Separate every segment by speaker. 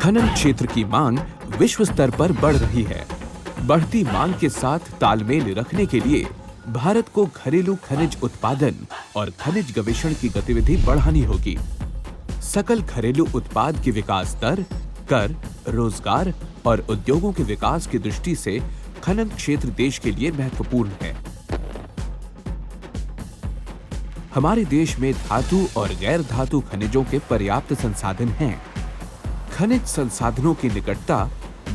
Speaker 1: खनन क्षेत्र की मांग विश्व स्तर पर बढ़ रही है। बढ़ती मांग के साथ तालमेल रखने के लिए भारत को घरेलू खनिज उत्पादन और खनिज गवेषण की गतिविधि बढ़ानी होगी। सकल घरेलू उत्पाद की विकास दर, कर, रोजगार और उद्योगों के विकास की दृष्टि से खनन क्षेत्र देश के लिए महत्वपूर्ण है। हमारे देश में धातु और गैर धातु खनिजों के पर्याप्त संसाधन हैं। खनिज संसाधनों की निकटता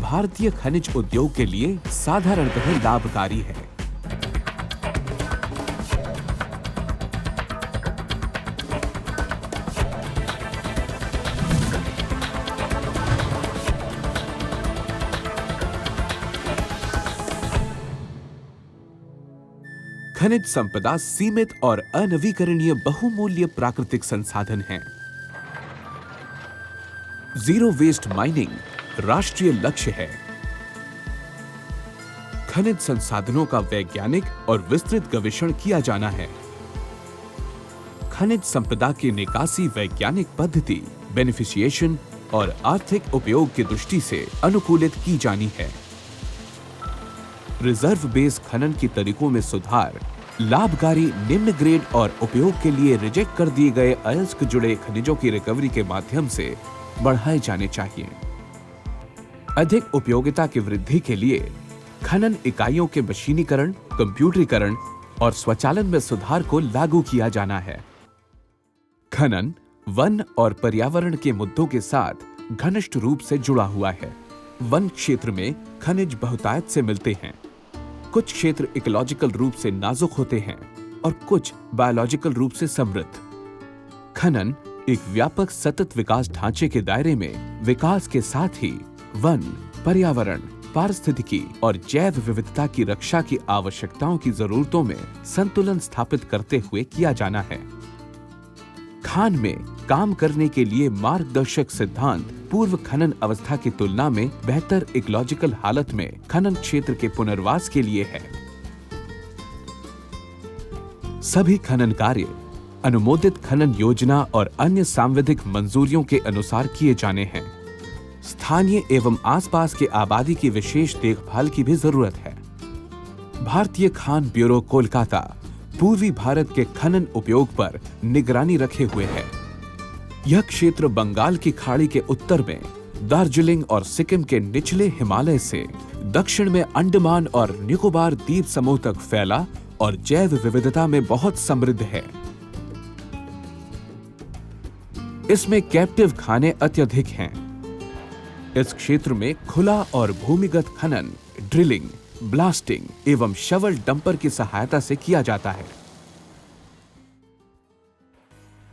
Speaker 1: भारतीय खनिज उद्योग के लिए साधारणतः लाभकारी है। खनिज संपदा सीमित और अनवीकरणीय बहुमूल्य प्राकृतिक संसाधन है। जीरो वेस्ट माइनिंग राष्ट्रीय लक्ष्य है। खनिज संसाधनों का वैज्ञानिक और विस्तृत गवेषण किया जाना है। खनिज संपदा की निकासी वैज्ञानिक पद्धति, बेनिफिशिएशन और आर्थिक उपयोग की दृष्टि से अनुकूलित की जानी है। रिजर्व बेस खनन के तरीकों में सुधार, लाभकारी निम्न ग्रेड और उपयोग के लिए रिजेक्ट कर दिए गए अयस्क जुड़े खनिजों की रिकवरी के माध्यम से बढ़ाए जाने चाहिए। अधिक उपयोगिता की वृद्धि के लिए खनन इकाइयों के मशीनीकरण, कंप्यूटरीकरण और स्वचालन में सुधार को लागू किया जाना है। खनन वन और पर्यावरण के मुद्दों के साथ घनिष्ठ रूप से जुड़ा हुआ है। वन क्षेत्र में खनिज बहुतायत से मिलते हैं। कुछ क्षेत्र इकोलॉजिकल रूप से नाजुक होते हैं और कुछ बायोलॉजिकल रूप से समृद्ध। खनन एक व्यापक सतत विकास ढांचे के दायरे में विकास के साथ ही वन, पर्यावरण, पारिस्थितिकी और जैव विविधता की रक्षा की आवश्यकताओं की जरूरतों में संतुलन स्थापित करते हुए किया जाना है। खान में काम करने के लिए मार्गदर्शक सिद्धांत पूर्व खनन अवस्था की तुलना में बेहतर इकोलॉजिकल हालत में खनन क्षेत्र के पुनर्वास के लिए है। सभी खनन कार्य अनुमोदित खनन योजना और अन्य सांविधिक मंजूरियों के अनुसार किए जाने हैं। स्थानीय एवं आसपास के आबादी की विशेष देखभाल की भी जरूरत है। भारतीय खान ब्यूरो कोलकाता पूर्वी भारत के खनन उपयोग पर निगरानी रखे हुए है। यह क्षेत्र बंगाल की खाड़ी के उत्तर में दार्जिलिंग और सिक्किम के निचले हिमालय से दक्षिण में अंडमान और निकोबार द्वीप समूह तक फैला और जैव विविधता में बहुत समृद्ध है। इसमें कैप्टिव खाने अत्यधिक हैं। इस क्षेत्र में खुला और भूमिगत खनन, ड्रिलिंग, ब्लास्टिंग एवं शवल डंपर की सहायता से किया जाता है।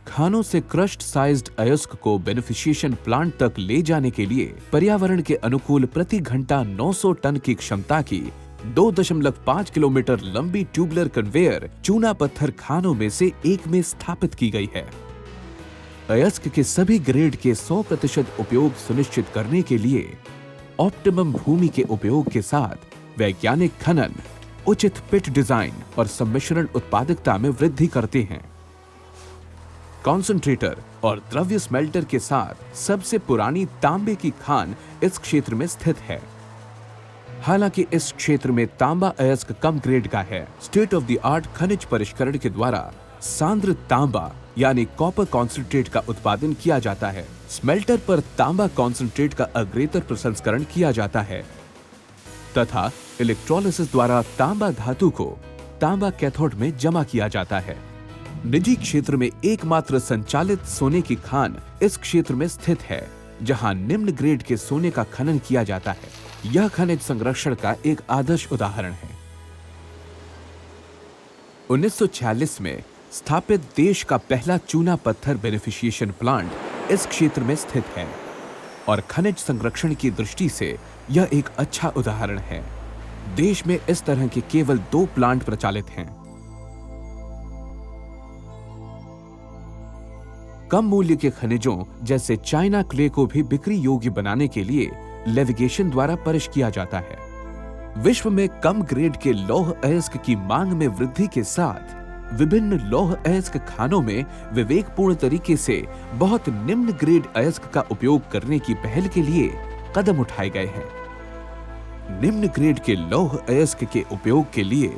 Speaker 1: खानों से क्रश्ड साइज्ड अयस्क को बेनिफिशिएशन प्लांट तक ले जाने के लिए पर्यावरण के अनुकूल प्रति घंटा 900 टन की क्षमता की 2.5 किलोमीटर लंबी ट्यूबुलर कन्वेयर चूना पत्थर खानों में से एक में स्थापित की गई है। अयस्क के सभी ग्रेड के 100% उपयोग सुनिश्चित करने के लिए ऑप्टिमम भूमि के उपयोग के साथ वैज्ञानिक खनन, उचित पिट डिजाइन और सम्मिश्रण उत्पादकता में वृद्धि करते हैं। कॉन्सेंट्रेटर और द्रव्य स्मेल्टर के साथ सबसे पुरानी तांबे की खान इस क्षेत्र में स्थित है। हालांकि इस क्षेत्र में तांबा अयस्क कम ग्रेड का है। स्टेट ऑफ द आर्ट खनिज परिष्करण के द्वारा सांद्र तांबा यानी कॉपर कॉन्सेंट्रेट का उत्पादन किया जाता है। स्मेल्टर पर तांबा कॉन्सेंट्रेट का अग्रेतर प्रसंस्करण किया जाता है तथा इलेक्ट्रोलिसिस द्वारा तांबा धातु को तांबा कैथोड में जमा किया जाता है। निजी क्षेत्र में एकमात्र संचालित सोने की खान इस क्षेत्र में स्थित है, जहां निम्न ग्रेड के सोने का खनन किया जाता है। यह खनिज संरक्षण का एक आदर्श उदाहरण है। 1946 में स्थापित देश का पहला चूना पत्थर बेनिफिशिएशन प्लांट इस क्षेत्र में स्थित है और खनिज संरक्षण की दृष्टि से यह एक अच्छा उदाहरण है। देश में इस तरह के केवल 2 प्लांट प्रचालित हैं। कम मूल्य के खनिजों जैसे चाइना क्ले को भी बिक्री योग्य बनाने के लिए लेविगेशन द्वारा परिश किया जाता है। विश्व में कम ग्रेड के लौह अयस्क की मांग में वृद्धि के साथ विभिन्न लौह अयस्क खानों में विवेकपूर्ण तरीके से बहुत निम्न ग्रेड अयस्क का उपयोग करने की पहल के लिए कदम उठाए गए हैं। निम्न ग्रेड के लौह अयस्क के उपयोग के लिए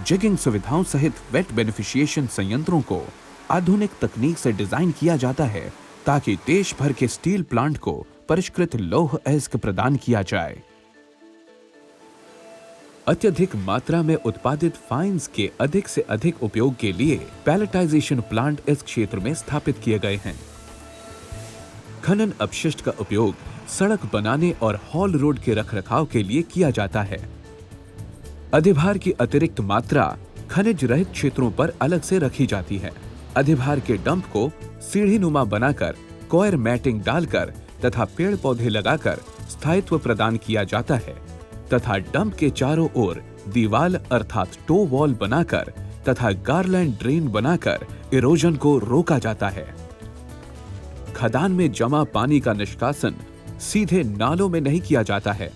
Speaker 1: जिगिंग सुविधाओं सहित वेट बेनिफिशिएशन संयंत्रों को आधुनिक तकनीक से डिजाइन किया जाता है ताकि देश भर के स्टील प्लांट को परिष्कृत लौह अयस्क प्रदान किया जाए। अत्यधिक मात्रा में उत्पादित फाइन्स के अधिक से अधिक उपयोग के लिए पैलेटाइजेशन प्लांट इस क्षेत्र में स्थापित किए गए हैं। खनन अपशिष्ट का उपयोग सड़क बनाने और हॉल रोड के रखरखाव के लिए किया जाता है। अधिभार की अतिरिक्त मात्रा खनिज रहित क्षेत्रों पर अलग से रखी जाती है। अधिभार के डंप को सीढ़ी नुमा बनाकर कॉयर मैटिंग डालकर तथा पेड़ पौधे लगाकर स्थायित्व प्रदान किया जाता है तथा डंप के चारों ओर दीवाल अर्थात टो वॉल बनाकर तथा गार्लैंड ड्रेन बनाकर इरोजन को रोका जाता है। खदान में जमा पानी का निष्कासन सीधे नालों में नहीं किया जाता है।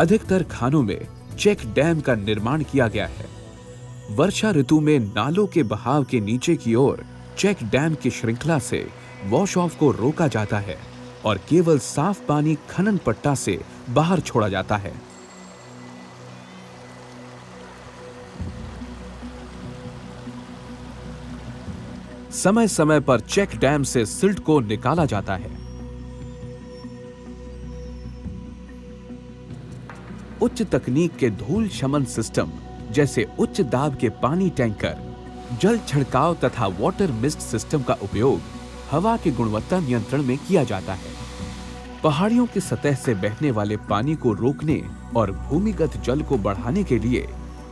Speaker 1: अधिकतर खानों में चेक डैम का निर्माण किया गया है। वर्षा ऋतु में नालों के बहाव के नीचे की ओर चेक डैम की श्रृंखला से वॉश ऑफ को रोका जाता है और केवल साफ पानी खनन पट्टा से बाहर छोड़ा जाता है। समय समय पर चेक डैम से सिल्ट को निकाला जाता है। उच्च तकनीक के धूल शमन सिस्टम जैसे उच्च दाब के पानी टैंकर, जल छिड़काव तथा वाटर मिस्ट सिस्टम का उपयोग हवा की गुणवत्ता नियंत्रण में किया जाता है। पहाड़ियों की सतह से बहने वाले पानी को रोकने और भूमिगत जल को बढ़ाने के लिए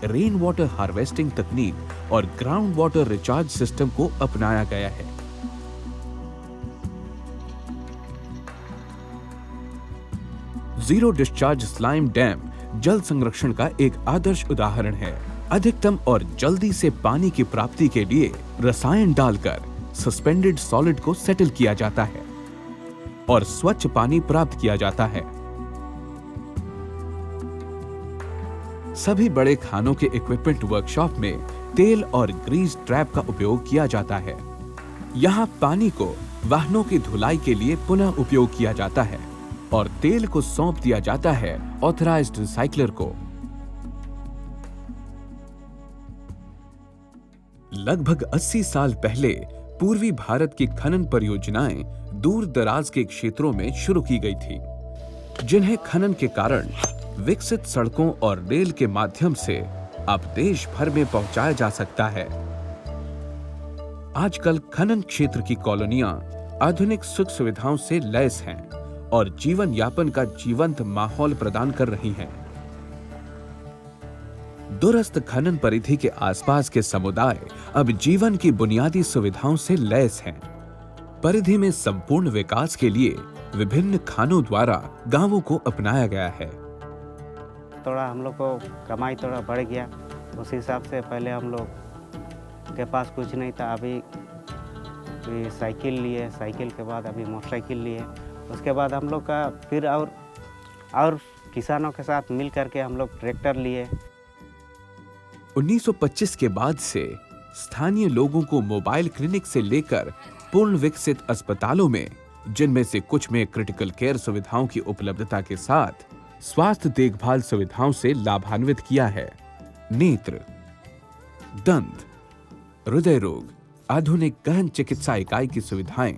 Speaker 1: रेन वाटर हार्वेस्टिंग तकनीक और ग्राउंड वाटर रिचार्ज सिस्टम को अपनाया गया है। जीरो डिस्चार्ज स्लाइम डैम जल संरक्षण का एक आदर्श उदाहरण है। अधिकतम और जल्दी से पानी की प्राप्ति के लिए रसायन डालकर सस्पेंडेड सॉलिड को सेटल किया जाता है और स्वच्छ पानी प्राप्त किया जाता है। सभी बड़े खानों के इक्विपमेंट वर्कशॉप में तेल और ग्रीस ट्रैप का उपयोग किया जाता है। यहाँ पानी को वाहनों की धुलाई के लिए पुनः उपयोग किया जाता है और तेल को सौंप दिया जाता है ऑथराइज्ड रिसाइकलर को। लगभग 80 साल पहले पूर्वी भारत की खनन परियोजनाएं दूर दराज के क्षेत्रों में शुरू की गई थी, जिन्हें खनन के कारण विकसित सड़कों और रेल के माध्यम से अब देश भर में पहुंचाया जा सकता है। आजकल खनन क्षेत्र की कॉलोनियां आधुनिक सुख सुविधाओं से लैस हैं और जीवन यापन का जीवंत माहौल प्रदान कर रही हैं। दूरस्थ खनन परिधि के आसपास के समुदाय अब जीवन की बुनियादी सुविधाओं से लैस हैं। परिधि में संपूर्ण विकास के लिए विभिन्न खानों द्वारा गांवों को अपनाया गया है।
Speaker 2: थोड़ा हम लोग को कमाई थोड़ा बढ़ गया, उस हिसाब से पहले हम लोग के पास कुछ नहीं था। अभी साइकिल लिए, साइकिल के बाद अभी मोटरसाइकिल लिए, उसके बाद हम लोग का फिर और किसानों के साथ मिल करके हम लोग ट्रैक्टर लिए।
Speaker 1: 1925 के बाद से स्थानीय लोगों को मोबाइल क्लिनिक से लेकर पूर्ण विकसित अस्पतालों में, जिनमें से कुछ में क्रिटिकल केयर सुविधाओं की उपलब्धता के साथ स्वास्थ्य देखभाल सुविधाओं से लाभान्वित किया है। नेत्र, दंत, हृदय रोग, आधुनिक गहन चिकित्सा इकाई की सुविधाएं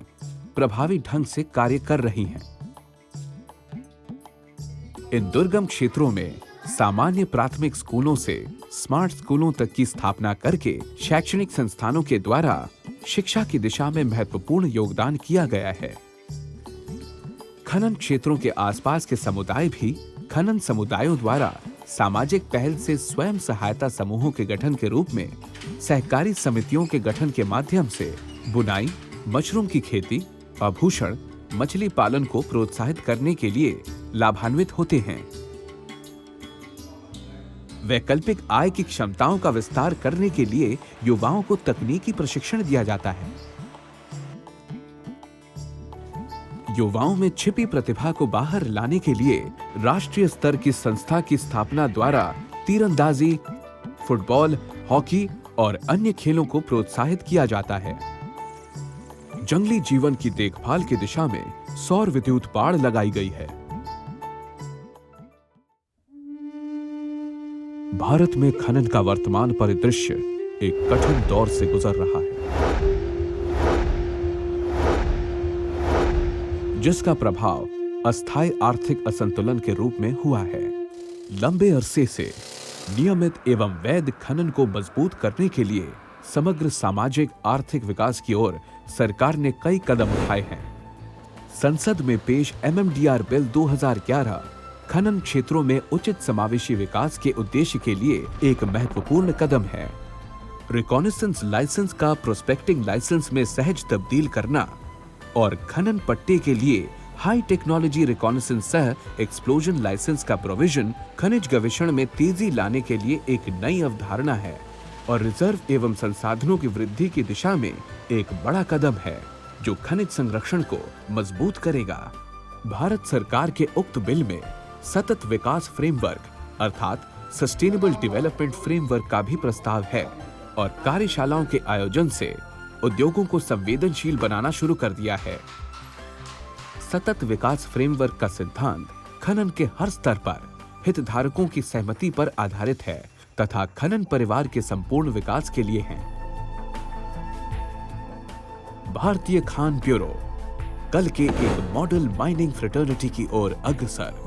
Speaker 1: प्रभावी ढंग से कार्य कर रही हैं। इन दुर्गम क्षेत्रों में सामान्य प्राथमिक स्कूलों से स्मार्ट स्कूलों तक की स्थापना करके शैक्षणिक संस्थानों के द्वारा शिक्षा की दिशा में महत्वपूर्ण योगदान किया गया है। खनन क्षेत्रों के आसपास के समुदाय भी खनन समुदायों द्वारा सामाजिक पहल से स्वयं सहायता समूहों के गठन के रूप में सहकारी समितियों के गठन के माध्यम से बुनाई, मशरूम की खेती, आभूषण, मछली पालन को प्रोत्साहित करने के लिए लाभान्वित होते हैं। वैकल्पिक आय की क्षमताओं का विस्तार करने के लिए युवाओं को तकनीकी प्रशिक्षण दिया जाता है। युवाओं में छिपी प्रतिभा को बाहर लाने के लिए राष्ट्रीय स्तर की संस्था की स्थापना द्वारा तीरंदाजी, फुटबॉल, हॉकी और अन्य खेलों को प्रोत्साहित किया जाता है। जंगली जीवन की देखभाल की दिशा में सौर विद्युत बाड़ लगाई गई है। भारत में खनन का वर्तमान परिदृश्य एक कठिन दौर से गुजर रहा है, जिसका प्रभाव अस्थायी आर्थिक असंतुलन के रूप में हुआ है। लंबे अरसे से नियमित एवं वैध खनन को मजबूत करने के लिए समग्र सामाजिक आर्थिक विकास की ओर सरकार ने कई कदम उठाए हैं। संसद में पेश MMDR बिल 2011 खनन क्षेत्रों में उचित समावेशी विकास के उद्देश्य के लिए एक महत्वपूर्ण कदम है। रिकॉनेसेंस लाइसेंस का प्रोस्पेक्टिंग लाइसेंस में सहज तब्दील करना और खनन पट्टे के लिए हाई टेक्नोलॉजी रिकॉनेसेंस सह एक्सप्लोजन लाइसेंस का प्रोविजन खनिज गवेषण में तेजी लाने के लिए एक नई अवधारणा है और रिजर्व एवं संसाधनों की वृद्धि की दिशा में एक बड़ा कदम है, जो खनिज संरक्षण को मजबूत करेगा। भारत सरकार के उक्त बिल में सतत विकास फ्रेमवर्क अर्थात सस्टेनेबल डेवलपमेंट फ्रेमवर्क का भी प्रस्ताव है और कार्यशालाओं के आयोजन से उद्योगों को संवेदनशील बनाना शुरू कर दिया है। सतत विकास फ्रेमवर्क का सिद्धांत खनन के हर स्तर पर हितधारकों की सहमति पर आधारित है तथा खनन परिवार के संपूर्ण विकास के लिए है। भारतीय खान ब्यूरो कल के एक मॉडल माइनिंग फ्रेटर्निटी की ओर अग्रसर।